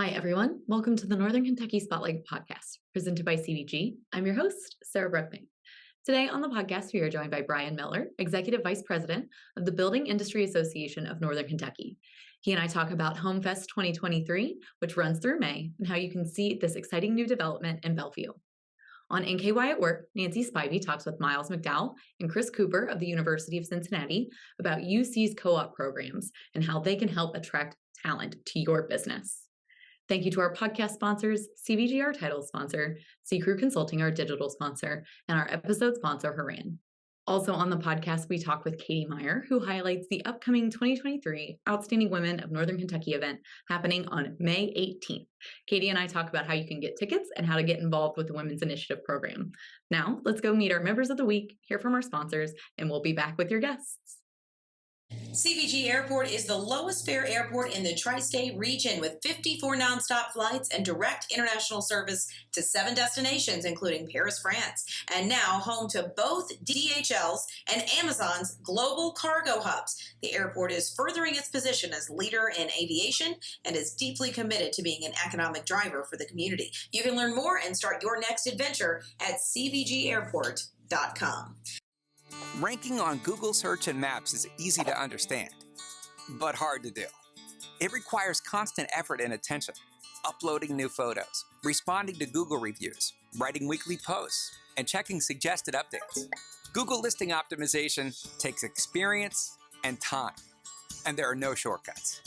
Hi, everyone. Welcome to the Northern Kentucky Spotlight Podcast, presented by CVG. I'm your host, Sarah Bruckman. Today on the podcast, we are joined by Brian Miller, Executive Vice President of the Building Industry Association of Northern Kentucky. He and I talk about HomeFest 2023, which runs through May, and how you can see this exciting new development in Bellevue. On NKY at Work, Nancy Spivey talks with Miles McDowell and Chris Cooper of the University of Cincinnati about UC's co-op programs and how they can help attract talent to your business. Thank you to our podcast sponsors, CVG, our title sponsor, C-Crew Consulting, our digital sponsor, and our episode sponsor, Haran. Also on the podcast, we talk with Katie Meyer, who highlights the upcoming 2023 Outstanding Women of Northern Kentucky event happening on May 18th. Katie and I talk about how you can get tickets and how to get involved with the Women's Initiative program. Now, let's go meet our members of the week, hear from our sponsors, and we'll be back with your guests. CVG Airport is the lowest fare airport in the tri-state region with 54 nonstop flights and direct international service to 7 destinations, including Paris, France, and now home to both DHL's and Amazon's global cargo hubs. The airport is furthering its position as leader in aviation and is deeply committed to being an economic driver for the community. You can learn more and start your next adventure at cvgairport.com. Ranking on Google Search and Maps is easy to understand, but hard to do. It requires constant effort and attention, uploading new photos, responding to Google reviews, writing weekly posts, and checking suggested updates. Google listing optimization takes experience and time, and there are no shortcuts.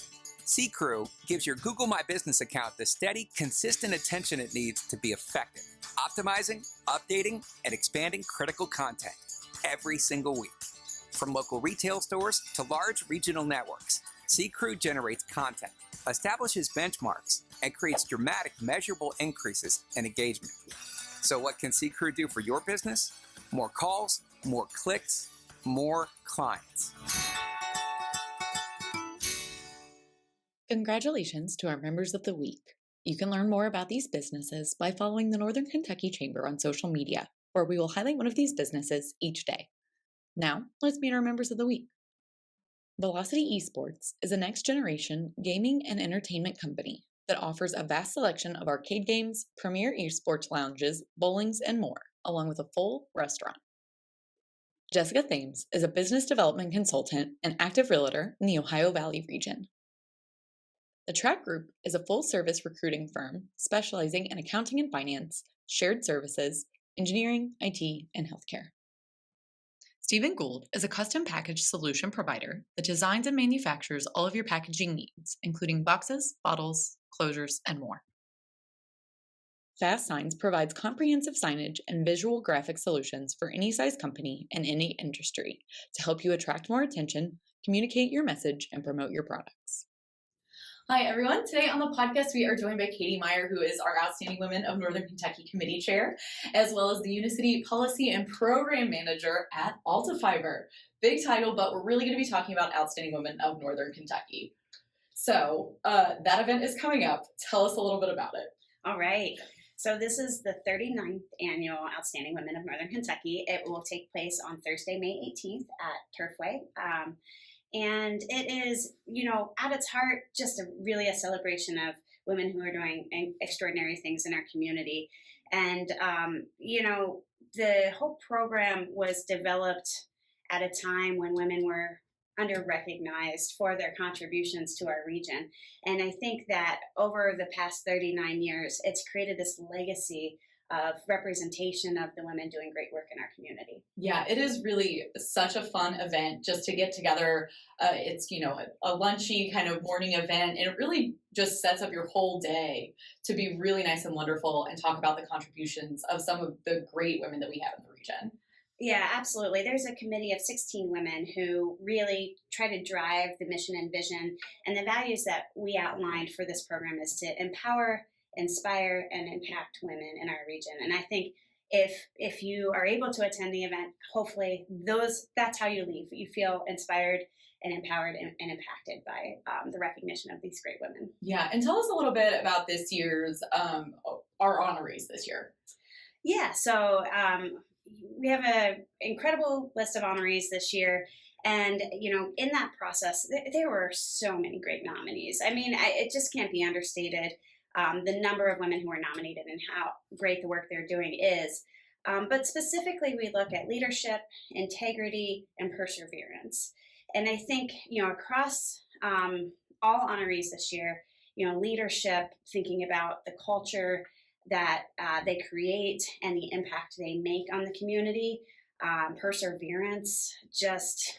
C-Crew gives your Google My Business account the steady, consistent attention it needs to be effective, optimizing, updating, and expanding critical content every single week. From local retail stores to large regional networks, C-Crew generates content, establishes benchmarks, and creates dramatic, measurable increases in engagement. So what can C-Crew do for your business? More calls, more clicks, more clients. Congratulations to our members of the week. You can learn more about these businesses by following the Northern Kentucky Chamber on social media, where we will highlight one of these businesses each day. Now, let's meet our members of the week. Velocity Esports is a next-generation gaming and entertainment company that offers a vast selection of arcade games, premier esports lounges, bowlings, and more, along with a full restaurant. Jessica Thames is a business development consultant and active realtor in the Ohio Valley region. The Track Group is a full-service recruiting firm specializing in accounting and finance, shared services, engineering, IT, and healthcare. Stephen Gould is a custom package solution provider that designs and manufactures all of your packaging needs, including boxes, bottles, closures, and more. Fast Signs provides comprehensive signage and visual graphic solutions for any size company and any industry to help you attract more attention, communicate your message, and promote your products. Hi, everyone. Today on the podcast, we are joined by Katie Meyer, who is our Outstanding Women of Northern Kentucky Committee Chair, as well as the Unicity Policy and Program Manager at Altafiber. Big title, but we're really going to be talking about Outstanding Women of Northern Kentucky. So that event is coming up. Tell us a little bit about it. All right. So this is the 39th annual Outstanding Women of Northern Kentucky. It will take place on Thursday, May 18th at Turfway. And it is, at its heart, just really a celebration of women who are doing extraordinary things in our community. And, the whole program was developed at a time when women were under-recognized for their contributions to our region. And I think that over the past 39 years, it's created this legacy of representation of the women doing great work in our community. Yeah, it is really such a fun event just to get together. It's, a lunchy kind of morning event, and it really just sets up your whole day to be really nice and wonderful and talk about the contributions of some of the great women that we have in the region. Yeah, absolutely. There's a committee of 16 women who really try to drive the mission and vision, and the values that we outlined for this program is to empower, inspire, and impact women in our region. And I think if you are able to attend the event, hopefully that's how you leave. You feel inspired and empowered and impacted by the recognition of these great women. Yeah, and tell us a little bit about this year's, our honorees this year. Yeah, so we have an incredible list of honorees this year. And, in that process, there were so many great nominees. I mean, it just can't be understated. the number of women who are nominated and how great the work they're doing is. But specifically, we look at leadership, integrity, and perseverance. And I think, across all honorees this year, leadership, thinking about the culture that they create and the impact they make on the community, perseverance, just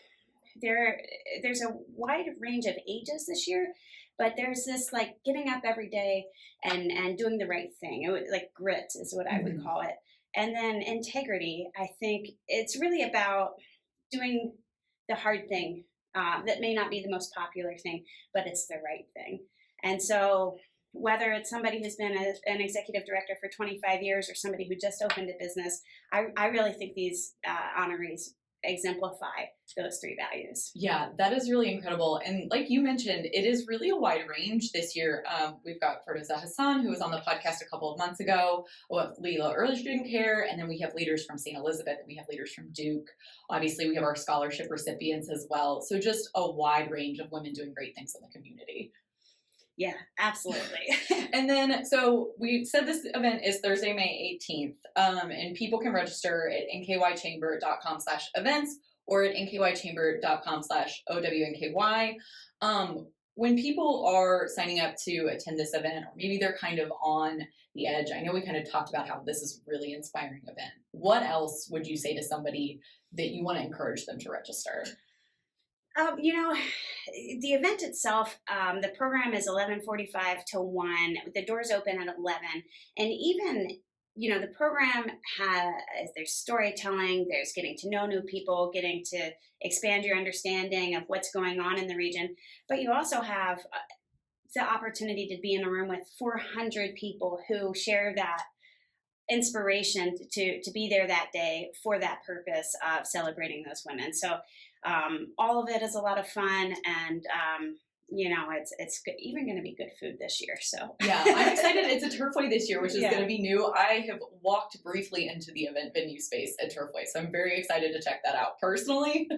there's a wide range of ages this year, but there's this like getting up every day and doing the right thing. Like grit is what I would call it. And then integrity, I think it's really about doing the hard thing that may not be the most popular thing, but it's the right thing. And so whether it's somebody who's been an executive director for 25 years or somebody who just opened a business, I really think these honorees exemplify those three values. Yeah, that is really incredible. And like you mentioned, it is really a wide range this year. We've got Ferdoza Hassan, who was on the podcast a couple of months ago, with Leela Early Student Care, and then we have leaders from St. Elizabeth, and we have leaders from Duke. Obviously, we have our scholarship recipients as well. So just a wide range of women doing great things in the community. Yeah, absolutely. And then, so we said this event is Thursday, May 18th, and people can register at nkychamber.com/events or at nkychamber.com/OWNKY. When people are signing up to attend this event, or maybe they're kind of on the edge, I know we kind of talked about how this is a really inspiring event. What else would you say to somebody that you want to encourage them to register? The event itself, the program is 11:45 to 1. The doors open at 11. And even, the program there's storytelling, there's getting to know new people, getting to expand your understanding of what's going on in the region. But you also have the opportunity to be in a room with 400 people who share that inspiration to be there that day for that purpose of celebrating those women. So all of it is a lot of fun, and it's even going to be good food this year. So yeah, I'm excited. It's a Turfway this year, which is going to be new. I have walked briefly into the event venue space at Turfway, so I'm very excited to check that out personally.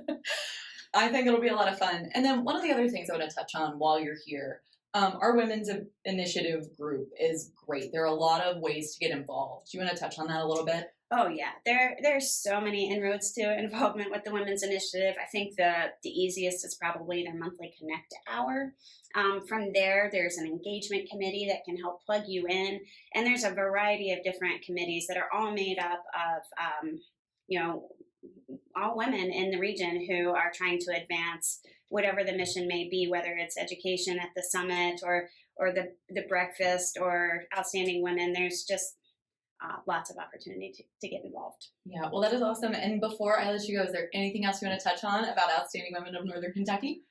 I think it'll be a lot of fun. And then one of the other things I want to touch on while you're here, our Women's Initiative group is great. There are a lot of ways to get involved. Do you want to touch on that a little bit? Oh yeah, there's so many inroads to involvement with the Women's Initiative. I think the easiest is probably their monthly Connect Hour. From there's an engagement committee that can help plug you in, and there's a variety of different committees that are all made up of all women in the region who are trying to advance whatever the mission may be, whether it's education at the summit or the breakfast or outstanding women. There's just lots of opportunity to get involved. Yeah, well, that is awesome. And before I let you go, is there anything else you want to touch on about Outstanding Women of Northern Kentucky?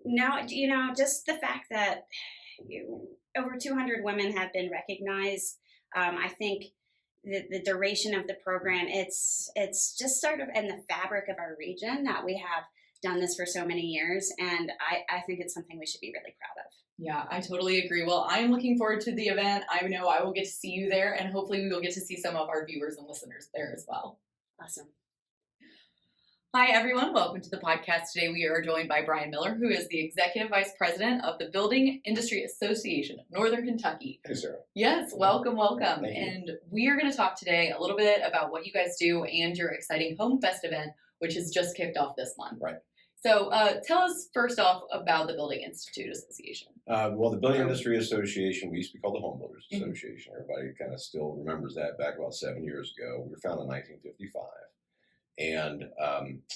No, just the fact that over 200 women have been recognized. I think the duration of the program, it's just sort of in the fabric of our region that we have done this for so many years, and I think it's something we should be really proud of. Yeah, I totally agree. Well, I'm looking forward to the event. I know I will get to see you there, and hopefully we will get to see some of our viewers and listeners there as well. Awesome. Hi, everyone. Welcome to the podcast. Today we are joined by Brian Miller, who is the Executive Vice President of the Building Industry Association of Northern Kentucky. Hey, Sarah. Yes, welcome. Thank you. And we are going to talk today a little bit about what you guys do and your exciting HomeFest event, which has just kicked off this month. Right. So tell us first off about the Building Institute Association. Well, the Building Industry Association, we used to be called the Home Builders Association. Everybody kind of still remembers that back about 7 years ago. We were founded in 1955. And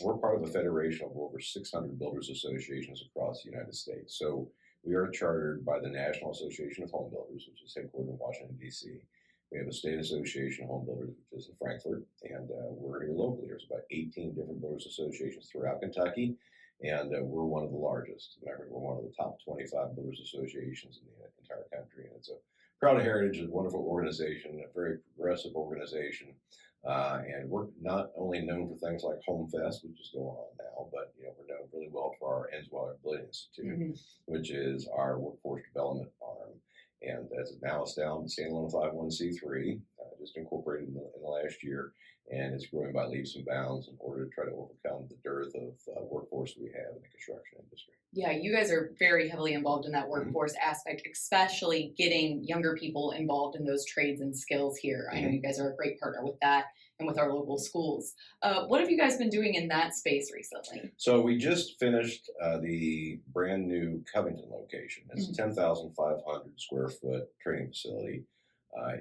we're part of a federation of over 600 builders associations across the United States. So we are chartered by the National Association of Home Builders, which is headquartered in Washington, D.C. We have a state association of home builders, which is in Frankfort. And we're here locally. There's about 18 different builders associations throughout Kentucky. And we're one of the largest. Remember, we're one of the top 25 builders associations in the entire country. And it's a proud heritage, a wonderful organization, a very progressive organization. And we're not only known for things like HomeFest, which is going on now, but we're known really well for our NKY Building Institute, which is our workforce development arm. And as of now, it's down standalone 501c3, just incorporated in the last year, and it's growing by leaps and bounds in order to try to overcome the dearth of workforce we have in the construction industry. Yeah, you guys are very heavily involved in that workforce aspect, especially getting younger people involved in those trades and skills here. I know you guys are a great partner with that and with our local schools. What have you guys been doing in that space recently? So we just finished the brand new Covington location. It's a 10,500 square foot training facility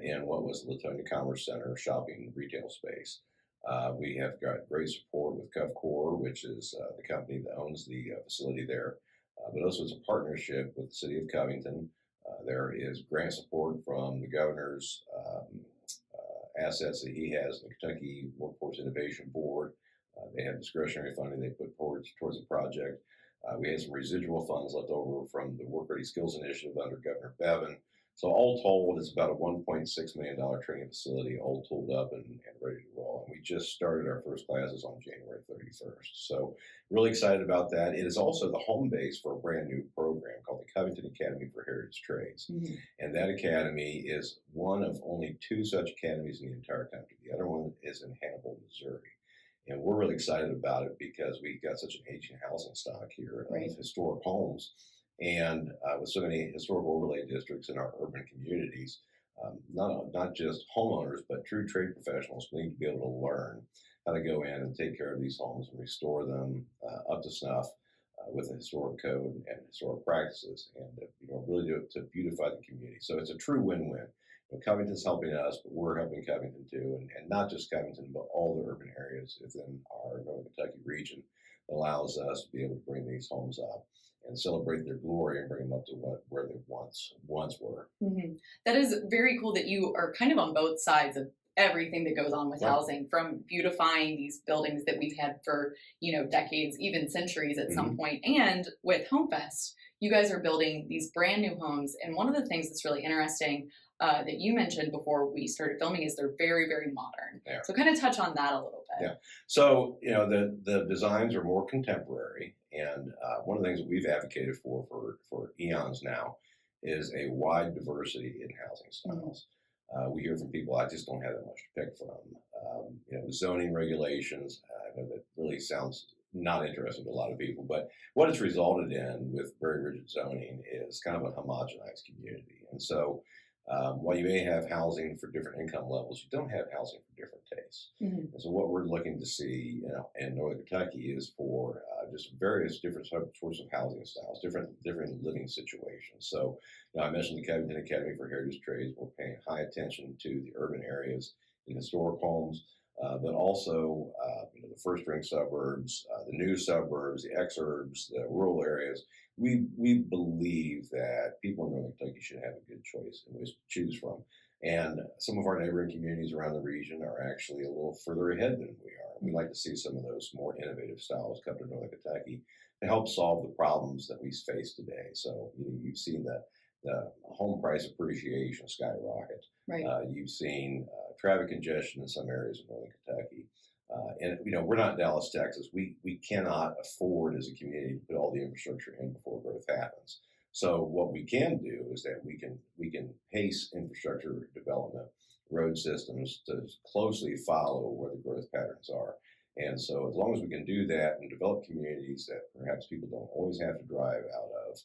in what was the Latonia Commerce Center shopping retail space. We have got great support with CovCore, which is the company that owns the facility there. But also it's a partnership with the city of Covington. There is grant support from the governor's assets that he has, the Kentucky Workforce Innovation Board. They have discretionary funding they put towards the project. We had some residual funds left over from the Work Ready Skills Initiative under Governor Bevin. So all told, it's about a $1.6 million training facility, all tooled up and ready to roll. And we just started our first classes on January 31st. So really excited about that. It is also the home base for a brand new program called the Covington Academy for Heritage Trades. And that academy is one of only 2 such academies in the entire country. The other one is in Hannibal, Missouri. And we're really excited about it because we've got such an aging housing stock here of historic homes. And with so many historic overlay districts in our urban communities, not just homeowners, but true trade professionals need to be able to learn how to go in and take care of these homes and restore them up to snuff with the historic code and historic practices, and really to beautify the community. So it's a true win-win. Covington's helping us, but we're helping Covington too, and not just Covington, but all the urban areas within our Northern Kentucky region allows us to be able to bring these homes up and celebrate their glory and bring them up to where they once were. That is very cool that you are kind of on both sides of everything that goes on with housing, from beautifying these buildings that we've had for, decades, even centuries at some point. And with HomeFest, you guys are building these brand new homes. And one of the things that's really interesting that you mentioned before we started filming is they're very, very modern. Yeah. So kind of touch on that a little bit. Yeah. So, the designs are more contemporary. And one of the things that we've advocated for eons now is a wide diversity in housing styles. We hear from people, I just don't have that much to pick from. Zoning regulations, I know that really sounds not interesting to a lot of people, but what it's resulted in with very rigid zoning is kind of a homogenized community. And so while you may have housing for different income levels, you don't have housing for different tastes. And so what we're looking to see in Northern Kentucky is for just various different sorts of housing styles, different living situations. So I mentioned the Covington Academy for Heritage Trades. We're paying high attention to the urban areas, the historic homes, but also the first-ring suburbs, the new suburbs, the exurbs, the rural areas. We believe that people in Northern Kentucky should have a good choice in which to choose from. And some of our neighboring communities around the region are actually a little further ahead than we are. We like to see some of those more innovative styles come to Northern Kentucky to help solve the problems that we face today. So you've seen the home price appreciation skyrocket. Right. You've seen traffic congestion in some areas of Northern Kentucky. And we're not Dallas, Texas. We cannot afford as a community to put all the infrastructure in before growth happens. So what we can do is that we can pace infrastructure development, road systems to closely follow where the growth patterns are. And so as long as we can do that and develop communities that perhaps people don't always have to drive out of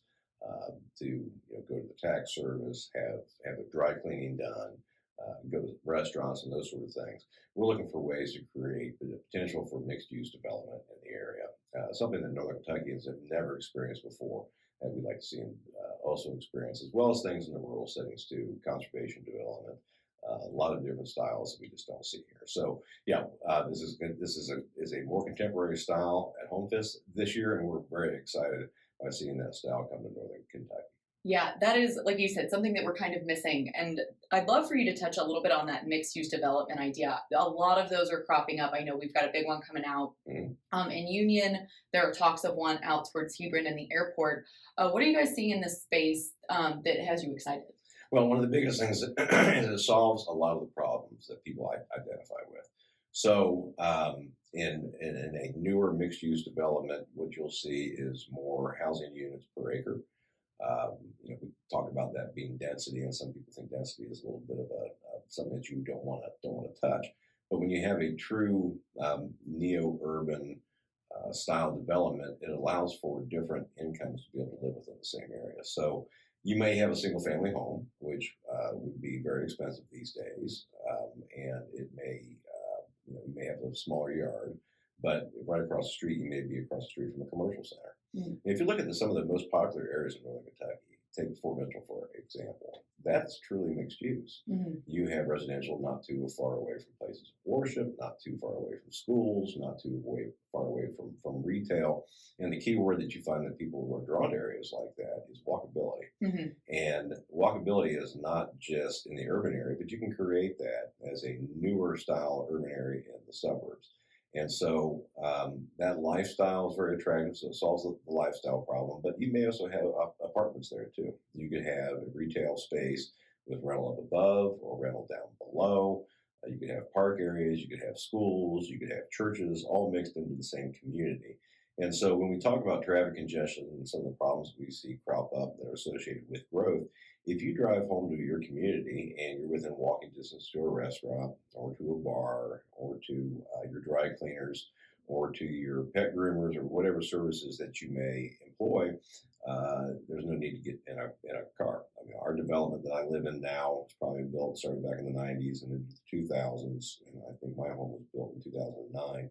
to go to the tax service, have a dry cleaning done, go to restaurants and those sort of things. We're looking for ways to create the potential for mixed-use development in the area, something that Northern Kentuckians have never experienced before, and we'd like to see them also experience, as well as things in the rural settings too, conservation development, a lot of different styles that we just don't see here. So this is a more contemporary style at HomeFest this year, and we're very excited by seeing that style come to Northern Kentucky. Yeah, that is, like you said, something that we're kind of missing. And I'd love for you to touch a little bit on that mixed-use development idea. A lot of those are cropping up. I know we've got a big one coming out in Union. There are talks of one out towards Hebron and the airport. What are you guys seeing in this space that has you excited? Well, one of the biggest things is it solves a lot of the problems that people identify with. So in a newer mixed-use development, what you'll see is more housing units per acre. We talk about that being density, and some people think density is a little bit of a something that you don't want to touch. But when you have a true neo-urban style development, it allows for different incomes to be able to live within the same area. So you may have a single family home, which would be very expensive these days, and it may, you may have a smaller yard, but right across the street, you may be across the street from a commercial center. Mm-hmm. If you look at some of the most popular areas in northern Kentucky, take Fort Mitchell for example, that's truly mixed use. Mm-hmm. You have residential not too far away from places of worship, not too far away from schools, not too far away from retail. And the key word that you find that people who are drawn to areas like that is walkability. Mm-hmm. And walkability is not just in the urban area, but you can create that as a newer style urban area in the suburbs. And so that lifestyle is very attractive, so it solves the lifestyle problem. But you may also have apartments there too. You could have a retail space with rental up above or rental down below. You could have park areas, you could have schools, you could have churches, all mixed into the same community. And so when we talk about traffic congestion and some of the problems we see crop up that are associated with growth, if you drive home to your community and you're within walking distance to a restaurant or to a bar or to your dry cleaners or to your pet groomers or whatever services that you may employ, there's no need to get in a car. I mean, our development that I live in now was probably started back in the 90s and in the 2000s, and I think my home was built in 2009.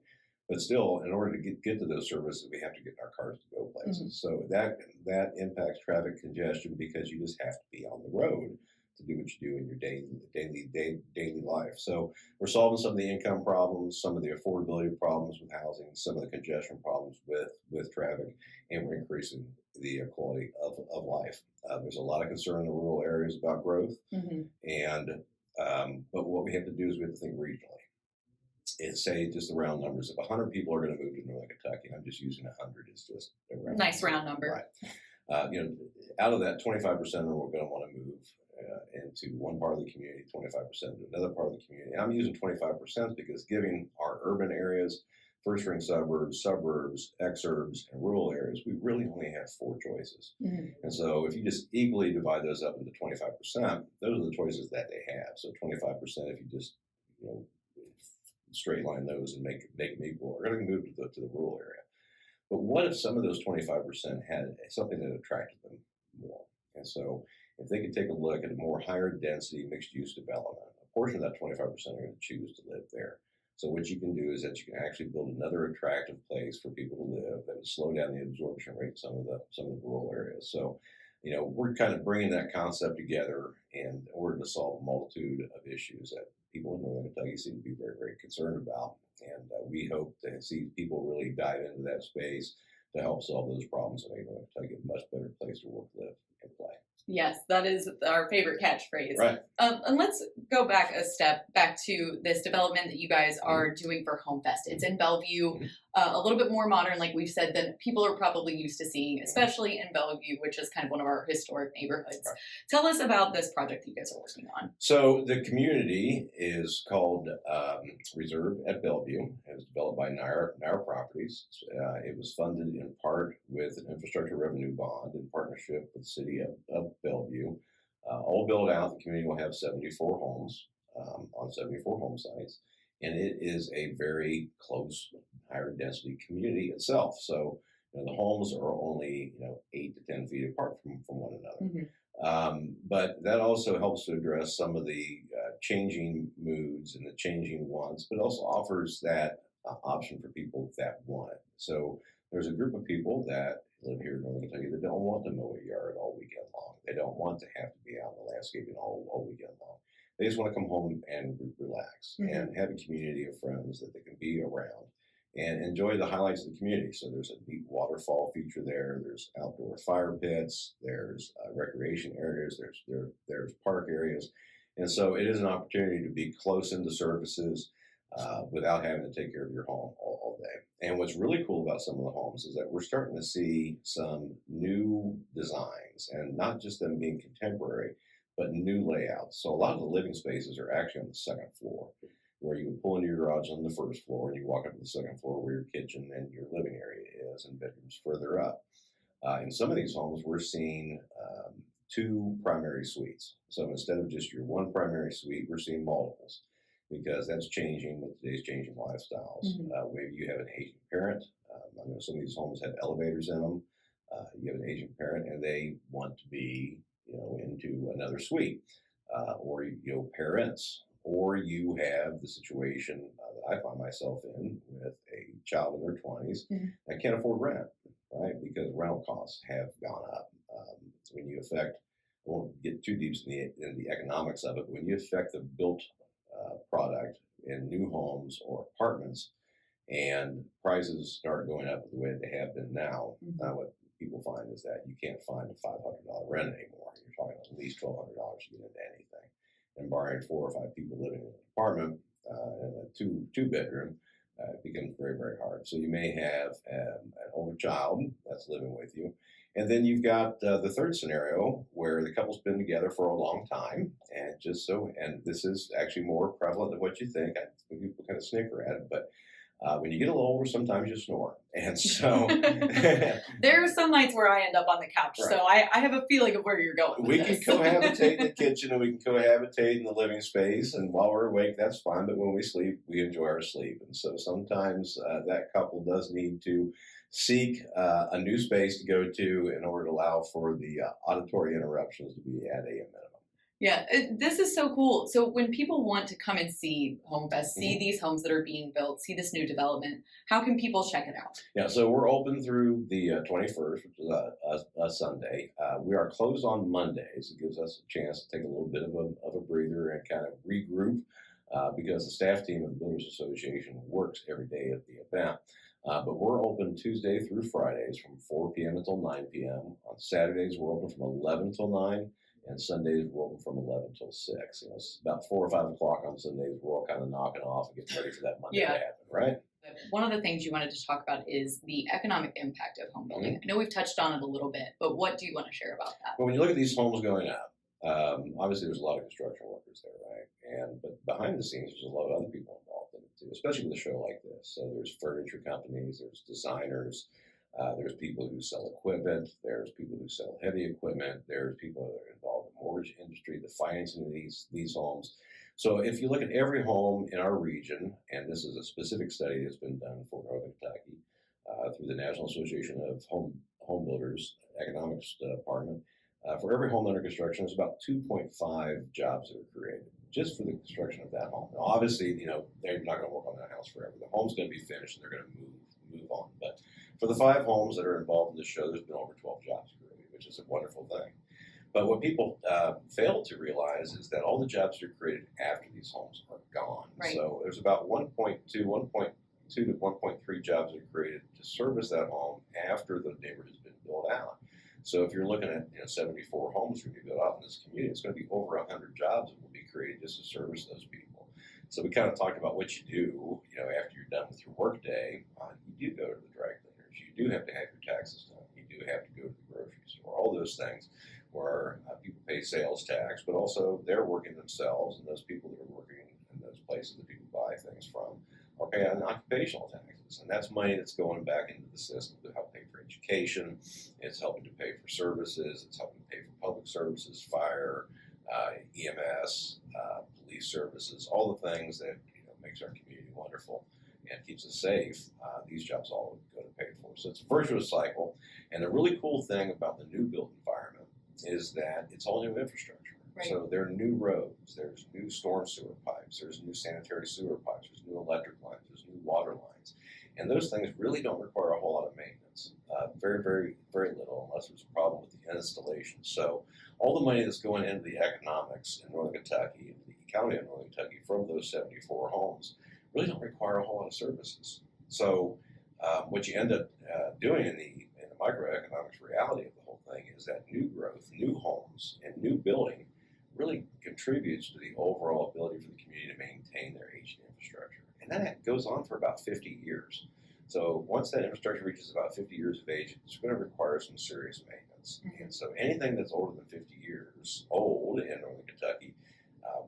But still, in order to get to those services, we have to get in our cars to go places. Mm-hmm. So that impacts traffic congestion because you just have to be on the road to do what you do in your daily life. So we're solving some of the income problems, some of the affordability problems with housing, some of the congestion problems with traffic, and we're increasing the quality of life. There's a lot of concern in the rural areas about growth, mm-hmm. and but what we have to do is we have to think regionally. And say just the round numbers. If 100 people are going to move to northern Kentucky, I'm just using 100 as just a round nice round number. Right. Out of that, 25% are going to want to move into one part of the community, 25% to another part of the community. And I'm using 25% because giving our urban areas, first-ring suburbs, exurbs, and rural areas, we really only have 4 choices. Mm-hmm. And so if you just equally divide those up into 25%, those are the choices that they have. So 25%, if you just, straight line those and make them equal, are going to move to the rural area. But what if some of those 25% had something that attracted them more? And so if they could take a look at a more higher density mixed use development, a portion of that 25% are going to choose to live there. So what you can do is that you can actually build another attractive place for people to live that would slow down the absorption rate in some of the rural areas. So, we're kind of bringing that concept together in order to solve a multitude of issues that people in northern Kentucky seem to be very, very concerned about. And we hope to see people really dive into that space to help solve those problems and make northern Kentucky a much better place to work, live, and play. Yes, that is our favorite catchphrase. Right. And let's go back a step back to this development that you guys are doing for HomeFest. It's in Bellevue, a little bit more modern, like we've said, than people are probably used to seeing, especially in Bellevue, which is kind of one of our historic neighborhoods. Right. Tell us about this project that you guys are working on. So the community is called Reserve at Bellevue. It was developed by Nair Properties. It was funded in part with an infrastructure revenue bond in partnership with the city of Bellevue. All built out, the community will have 74 homes on 74 home sites, and it is a very close, higher density community itself. So the homes are only 8 to 10 feet apart from one another. Mm-hmm. But that also helps to address some of the changing moods and the changing wants, but also offers that option for people that want it. So there's a group of people that live here in northern Kentucky that don't want to mow a yard all weekend long. They don't want to have to be out in the landscaping all weekend long. They just want to come home and relax and have a community of friends that they can be around and enjoy the highlights of the community. So there's a neat waterfall feature there. There's outdoor fire pits. There's recreation areas. There's park areas. And so it is an opportunity to be close into services without having to take care of your home all day. And what's really cool about some of the homes is that we're starting to see some new designs, and not just them being contemporary, but new layouts. So a lot of the living spaces are actually on the second floor, where you would pull into your garage on the first floor and you walk up to the second floor where your kitchen and your living area is, and bedrooms further up. In some of these homes, we're seeing 2 primary suites. So instead of just your one primary suite, we're seeing multiples because that's changing with today's changing lifestyles. Maybe you have an aging parent. I know some of these homes have elevators in them. You have an aging parent and they want to be, into another suite, or parents, or you have the situation that I find myself in with a child in their 20s that can't afford rent, right? Because rental costs have gone up. When you affect, I won't get too deep in the economics of it, but when you affect the built product in new homes or apartments, and prices start going up the way they have been now, what people find is that you can't find a $500 rent anymore. You're talking at least $1,200 to get into anything. And barring 4 or 5 people living in an apartment in a two bedroom, it becomes very, very hard. So you may have an older child that's living with you. And then you've got the third scenario where the couple's been together for a long time, and this is actually more prevalent than what you think. People kind of snicker at it, but when you get a little older, sometimes you snore. And so there are some nights where I end up on the couch. Right. So I have a feeling of where you're going. We can cohabitate in the kitchen and we can cohabitate in the living space. And while we're awake, that's fine. But when we sleep, we enjoy our sleep. And so sometimes that couple does need to seek a new space to go to in order to allow for the auditory interruptions to be at a minimum. Yeah, this is so cool. So when people want to come and see HomeFest, see these homes that are being built, see this new development, how can people check it out? Yeah, so we're open through the 21st, which is a Sunday. We are closed on Mondays. It gives us a chance to take a little bit of a breather and kind of regroup because the staff team of the Builders Association works every day at the event. But we're open Tuesday through Fridays from 4 p.m. until 9 p.m. On Saturdays, we're open from 11 till 9. And Sundays we're open from 11 till 6. It's about 4 or 5 o'clock on Sundays. We're all kind of knocking off and getting ready for that Monday to happen, right? One of the things you wanted to talk about is the economic impact of home building. I know we've touched on it a little bit, but what do you want to share about that? Well, when you look at these homes going up, obviously there's a lot of construction workers there, right? But behind the scenes, there's a lot of other people involved in it too, especially with a show like this. So there's furniture companies, there's designers. There's people who sell equipment. There's people who sell heavy equipment. There's people that are involved in the mortgage industry, the financing of these homes. So if you look at every home in our region, and this is a specific study that's been done for Northern Kentucky through the National Association of Home Builders Economics Department, for every home under construction, there's about 2.5 jobs that are created just for the construction of that home. Now, obviously, they're not going to work on that house forever. The home's going to be finished, and they're going to move on. But for the 5 homes that are involved in the show, there's been over 12 jobs created, which is a wonderful thing. But what people fail to realize is that all the jobs that are created after these homes are gone. Right. So there's about 1.2 to 1.3 jobs that are created to service that home after the neighborhood has been built out. So if you're looking at 74 homes to be built out in this community, it's going to be over 100 jobs that will be created just to service those people. So we kind of talked about what you do, after you're done with your work day. You do go to the dry cleaners. You do have to have your taxes done. You do have to go to the grocery store. All those things where people pay sales tax, but also they're working themselves, and those people that are working in those places that people buy things from are paying occupational taxes. And that's money that's going back into the system to help pay for education. It's helping to pay for services. It's helping to pay for public services, fire, EMS, police services, all the things that makes our community wonderful and keeps us safe. These jobs all go to pay for. So it's a virtuous cycle. And the really cool thing about the new built environment is that it's all new infrastructure. Right. So there are new roads, there's new storm sewer pipes, there's new sanitary sewer pipes, there's new electric lines, there's new water lines. And those things really don't require a whole lot of maintenance. Very, very, very little, unless there's a problem with the installation. So all the money that's going into the economics in Northern Kentucky, into the county of Northern Kentucky, from those 74 homes, really don't require a whole lot of services. So what you end up doing in the microeconomics reality of the whole thing is that new growth, new homes, and new building really contributes to the overall ability for the community to maintain their aging infrastructure. And that goes on for about 50 years. So once that infrastructure reaches about 50 years of age, it's going to require some serious maintenance. And so anything that's older than 50 years old in Northern Kentucky,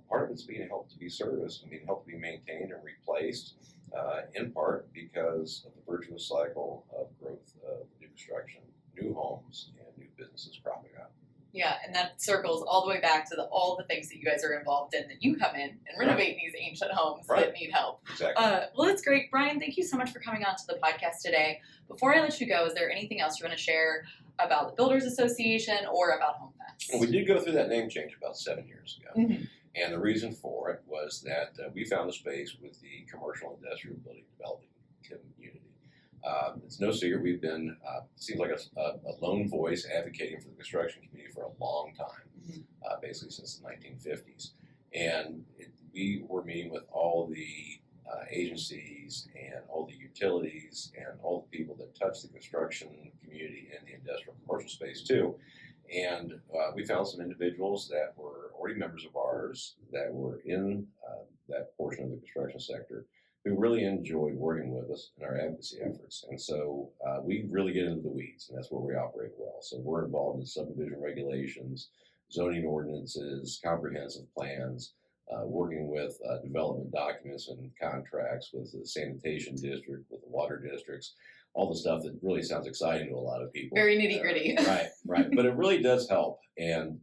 part of it's being helped to be serviced and being helped to be maintained and replaced, in part because of the virtuous cycle of growth of new construction, new homes, and new businesses cropping up. Yeah, and that circles all the way back to all the things that you guys are involved in, that you come in and renovate these ancient homes that need help. Exactly. Well, that's great. Brian, thank you so much for coming on to the podcast today. Before I let you go, is there anything else you want to share about the Builders Association or about HomeFest? Well, we did go through that name change about 7 years ago. Mm-hmm. And the reason for it was that we found a space with the commercial industrial building development community. It's no secret we've been, seems like a lone voice advocating for the construction community for a long time, basically since the 1950s. And we were meeting with all the agencies and all the utilities and all the people that touch the construction community and the industrial commercial space too. And we found some individuals that were already members of ours that were in that portion of the construction sector who really enjoyed working with us in our advocacy efforts. And so we really get into the weeds, and that's where we operate well. So we're involved in subdivision regulations, zoning ordinances, comprehensive plans, working with development documents and contracts with the sanitation district, with the water districts, all the stuff that really sounds exciting to a lot of people. Very nitty gritty. Right. But it really does help. And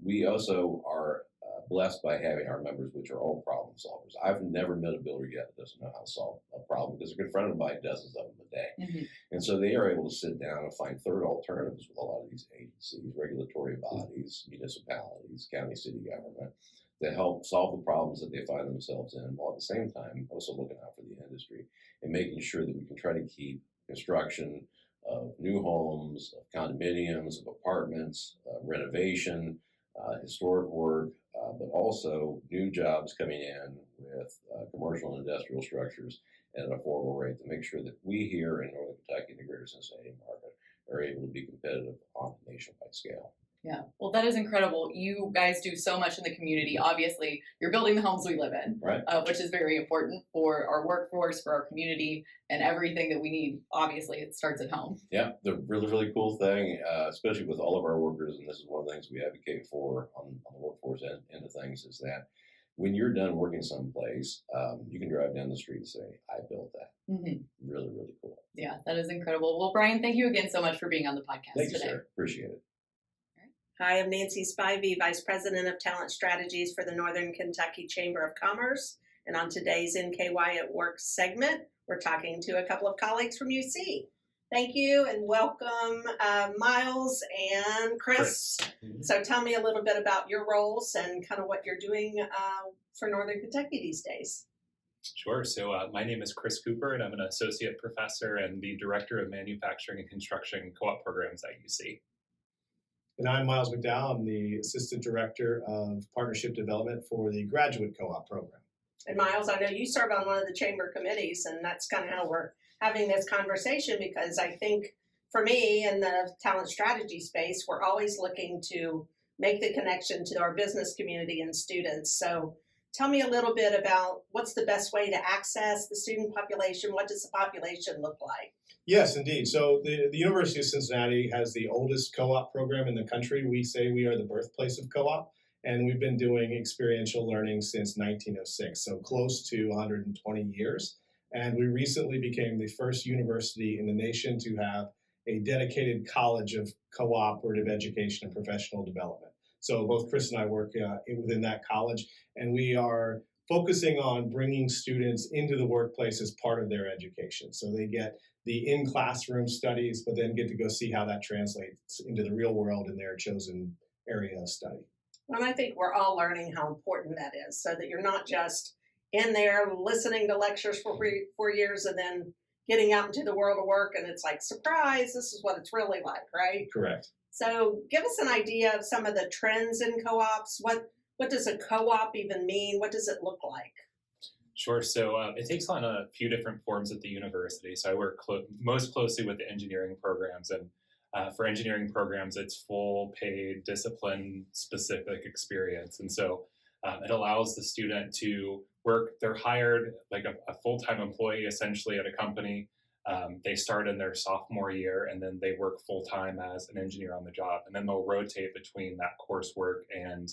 we also are blessed by having our members, which are all problem solvers. I've never met a builder yet that doesn't know how to solve a problem because they're confronted by dozens of them a day. Mm-hmm. And so they are able to sit down and find third alternatives with a lot of these agencies, regulatory bodies, municipalities, county, city government, to help solve the problems that they find themselves in, while at the same time also looking out for the industry and making sure that we can try to keep construction of new homes, of condominiums, of apartments, renovation, historic work, but also new jobs coming in with commercial and industrial structures at an affordable rate to make sure that we here in Northern Kentucky and the greater Cincinnati market are able to be competitive on a nationwide scale. Yeah, well, that is incredible. You guys do so much in the community. Obviously, you're building the homes we live in, right? Which is very important for our workforce, for our community, and everything that we need. Obviously, it starts at home. Yeah, the really, really cool thing, especially with all of our workers, and this is one of the things we advocate for on the workforce end of things, is that when you're done working someplace, you can drive down the street and say, I built that. Mm-hmm. Really, really cool. Yeah, that is incredible. Well, Brian, thank you again so much for being on the podcast today. Thank you, sir. Appreciate it. Hi, I'm Nancy Spivey, Vice President of Talent Strategies for the Northern Kentucky Chamber of Commerce. And on today's NKY at Work segment, we're talking to a couple of colleagues from UC. Thank you and welcome, Miles and Chris. Mm-hmm. So tell me a little bit about your roles and kind of what you're doing for Northern Kentucky these days. Sure. So my name is Chris Cooper, and I'm an associate professor and the director of manufacturing and construction co-op programs at UC. And I'm Miles McDowell. I'm the Assistant Director of Partnership Development for the Graduate Co-op Program. And Miles, I know you serve on one of the chamber committees, and that's kind of how we're having this conversation, because I think for me in the talent strategy space, we're always looking to make the connection to our business community and students. So tell me a little bit about what's the best way to access the student population. What does the population look like? Yes, indeed. So the University of Cincinnati has the oldest co-op program in the country. We say we are the birthplace of co-op, and we've been doing experiential learning since 1906, so close to 120 years. And we recently became the first university in the nation to have a dedicated college of cooperative education and professional development. So both Chris and I work within that college, and we are focusing on bringing students into the workplace as part of their education. So they get the in-classroom studies, but then get to go see how that translates into the real world in their chosen area of study. And I think we're all learning how important that is, so that you're not just in there listening to lectures for 4 years and then getting out into the world of work and it's like, surprise, this is what it's really like, right? Correct. So give us an idea of some of the trends in co-ops. What does a co-op even mean? What does it look like? Sure. So it takes on a few different forms at the university. So I work most closely with the engineering programs. And for engineering programs, it's full paid, discipline-specific experience. And so it allows the student to work. They're hired like a full-time employee, essentially, at a company. They start in their sophomore year, and then they work full-time as an engineer on the job. And then they'll rotate between that coursework and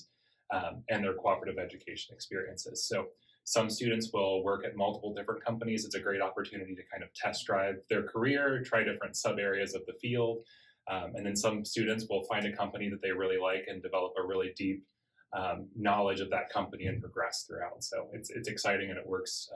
their cooperative education experiences. So some students will work at multiple different companies. It's a great opportunity to kind of test drive their career, try different sub areas of the field. And then some students will find a company that they really like and develop a really deep knowledge of that company and progress throughout. So it's exciting, and it works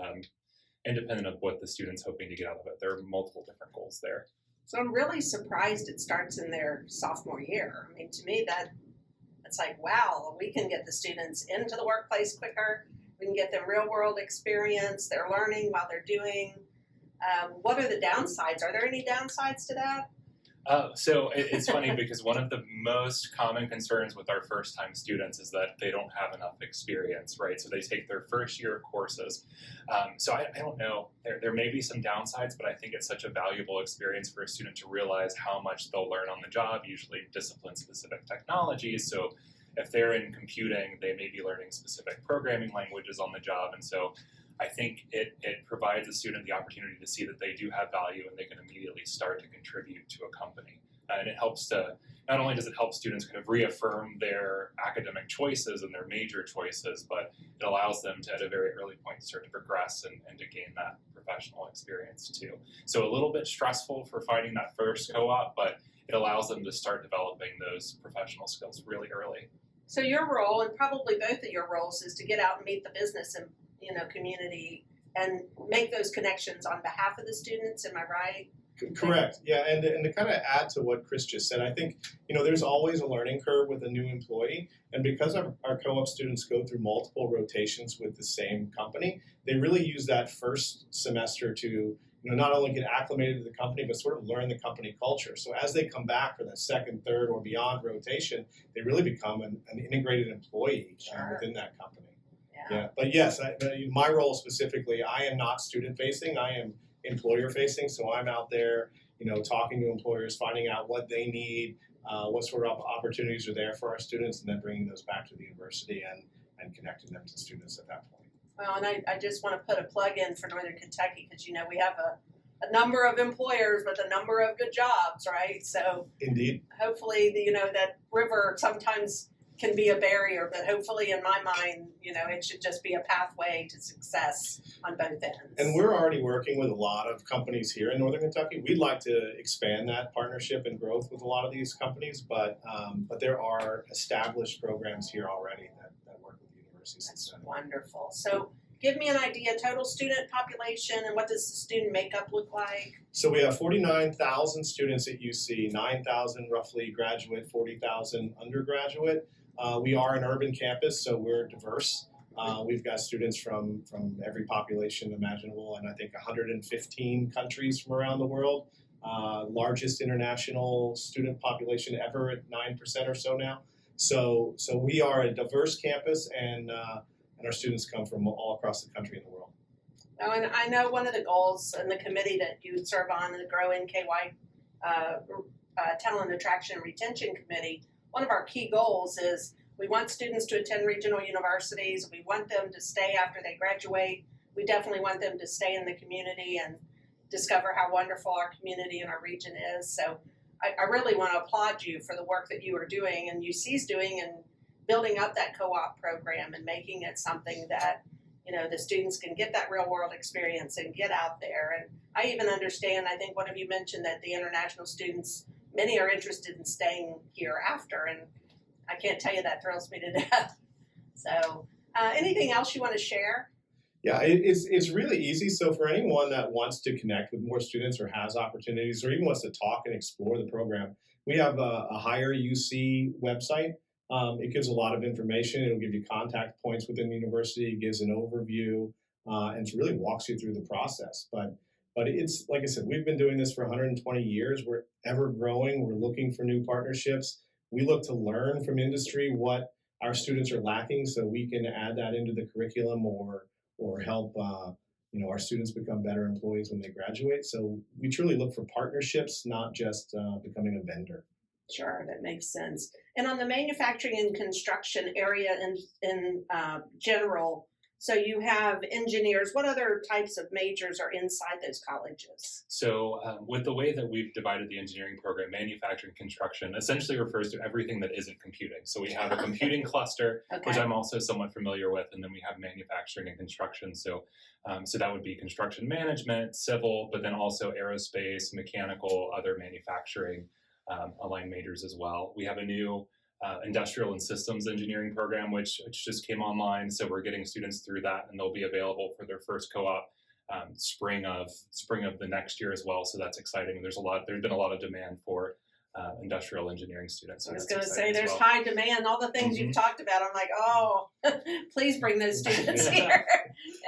independent of what the student's hoping to get out of it. There are multiple different goals there. So I'm really surprised it starts in their sophomore year. I mean, to me, that's like, wow, we can get the students into the workplace quicker. We can get them real world experience. They're learning while they're doing. What are the downsides? Are there any downsides to that? So it's funny because one of the most common concerns with our first-time students is that they don't have enough experience, right? So they take their first year of courses. So I don't know. There may be some downsides, but I think it's such a valuable experience for a student to realize how much they'll learn on the job, usually discipline-specific technologies. So if they're in computing, they may be learning specific programming languages on the job. And so I think it provides a student the opportunity to see that they do have value and they can immediately start to contribute to a company. And it helps to, not only does it help students kind of reaffirm their academic choices and their major choices, but it allows them to, at a very early point, start to progress and to gain that professional experience too. So a little bit stressful for finding that first co-op, but it allows them to start developing those professional skills really early. So your role, and probably both of your roles, is to get out and meet the business and community and make those connections on behalf of the students. Am I right? Correct. Yeah, and to kind of add to what Chris just said, I think there's always a learning curve with a new employee, and because our co-op students go through multiple rotations with the same company, they really use that first semester to not only get acclimated to the company, but sort of learn the company culture. So as they come back for that second, third, or beyond rotation, they really become an integrated employee within that company. Yeah, but yes, my role specifically, I am not student-facing. I am employer-facing. So I'm out there, talking to employers, finding out what they need, what sort of opportunities are there for our students, and then bringing those back to the university and connecting them to students at that point. Well, and I just want to put a plug in for Northern Kentucky because, we have a number of employers with a number of good jobs, right? So indeed, hopefully, that river sometimes can be a barrier, but hopefully in my mind, it should just be a pathway to success on both ends. And we're already working with a lot of companies here in Northern Kentucky. We'd like to expand that partnership and growth with a lot of these companies, but there are established programs here already that work with the universities. That's wonderful. So give me an idea, total student population, and what does the student makeup look like? So we have 49,000 students at UC, 9,000 roughly graduate, 40,000 undergraduate. We are an urban campus, so we're diverse. We've got students from every population imaginable, and I think 115 countries from around the world. Largest international student population ever at 9% or so now. So we are a diverse campus, and our students come from all across the country and the world. Oh, and I know one of the goals in the committee that you serve on, the Grow NKY Talent Attraction and Retention Committee, one of our key goals is we want students to attend regional universities. We want them to stay after they graduate. We definitely want them to stay in the community and discover how wonderful our community and our region is. So I really want to applaud you for the work that you are doing and UC's doing and building up that co-op program and making it something that the students can get that real world experience and get out there. And I even understand, I think one of you mentioned that the international students, many are interested in staying here after, and I can't tell you that thrills me to death. So anything else you want to share? Yeah, it's really easy. So for anyone that wants to connect with more students or has opportunities or even wants to talk and explore the program, we have a Hire UC website. It gives a lot of information. It'll give you contact points within the university. It gives an overview and it really walks you through the process. But it's, like I said, we've been doing this for 120 years. We're ever growing. We're looking for new partnerships. We look to learn from industry what our students are lacking so we can add that into the curriculum or help our students become better employees when they graduate. So we truly look for partnerships, not just becoming a vendor. Sure, that makes sense. And on the manufacturing and construction area in general, so you have engineers. What other types of majors are inside those colleges? So with the way that we've divided the engineering program, manufacturing construction essentially refers to everything that isn't computing. So we have a computing cluster, which I'm also somewhat familiar with, and then we have manufacturing and construction. So that would be construction management, civil, but then also aerospace, mechanical, other manufacturing. aligned majors as well. We have a new industrial and systems engineering program, which just came online. So we're getting students through that, and they'll be available for their first co-op spring of the next year as well. So that's exciting. There's been a lot of demand for industrial engineering students. So I was going to say, as there's well. high demand. All the things you've talked about, I'm like, oh, please bring those students here.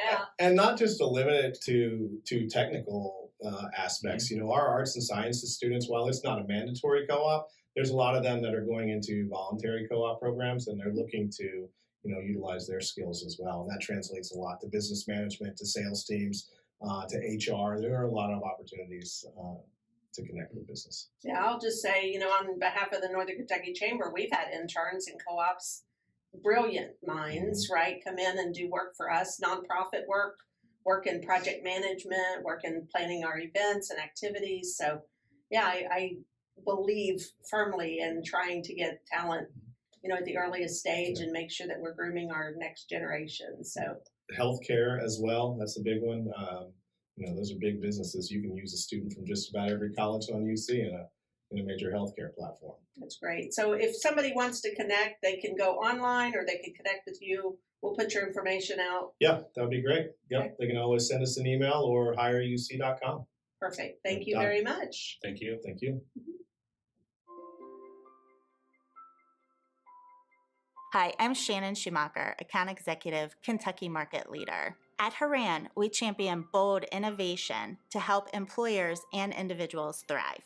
Yeah. And not just to limit it to technical aspects. You know, our arts and sciences students, while it's not a mandatory co-op, there's a lot of them that are going into voluntary co-op programs, and they're looking to, you know, utilize their skills as well. And that translates a lot to business management, to sales teams, to HR. There are a lot of opportunities to connect with business. Yeah, I'll just say, you know, on behalf of the Northern Kentucky Chamber, we've had interns in co-ops, brilliant minds, right, come in and do work for us, nonprofit work in project management, work in planning our events and activities. So, yeah, I believe firmly in trying to get talent, you know, at the earliest stage and make sure that we're grooming our next generation. So Healthcare as well, that's a big one. You know, those are big businesses. You can use a student from just about every college on UC in a major healthcare platform. that's great. So if somebody wants to connect, they can go online or they can connect with you. We'll put your information out. Yeah, that would be great. Yep, Okay. they can always send us an email or hireuc.com. Perfect. Thank you Done. very much. Thank you. Thank you. Hi, I'm Shannon Schumacher, Account Executive, Kentucky Market Leader. At Haran, we champion bold innovation to help employers and individuals thrive.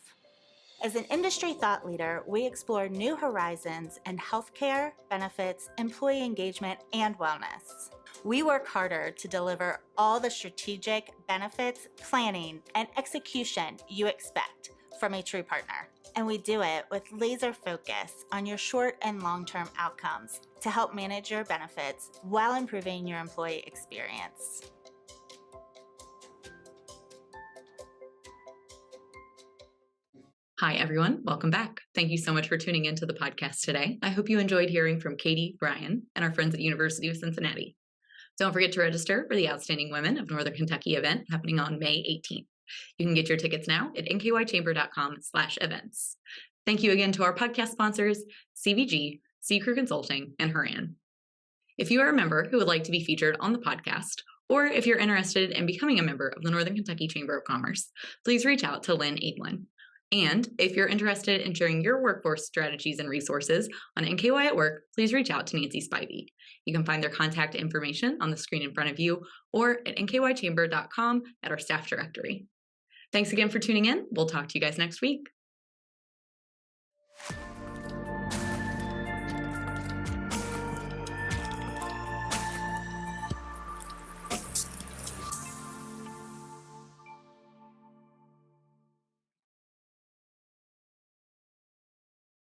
As an industry thought leader, we explore new horizons in healthcare, benefits, employee engagement, and wellness. We work harder to deliver all the strategic benefits, planning, and execution you expect from a true partner. And we do it with laser focus on your short and long-term outcomes to help manage your benefits while improving your employee experience. Hi, everyone. Welcome back. Thank you so much for tuning into the podcast today. I hope you enjoyed hearing from Katie, Brian, and our friends at University of Cincinnati. Don't forget to register for the Outstanding Women of Northern Kentucky event happening on May 18th. You can get your tickets now at nkychamber.com/events. Thank you again to our podcast sponsors, CVG, C-Crew Consulting, and Haran. If you are a member who would like to be featured on the podcast, or if you're interested in becoming a member of the Northern Kentucky Chamber of Commerce, please reach out to Lynn Aidlin. And if you're interested in sharing your workforce strategies and resources on NKY at Work, please reach out to Nancy Spivey. You can find their contact information on the screen in front of you or at nkychamber.com at our staff directory. Thanks again for tuning in. We'll talk to you guys next week.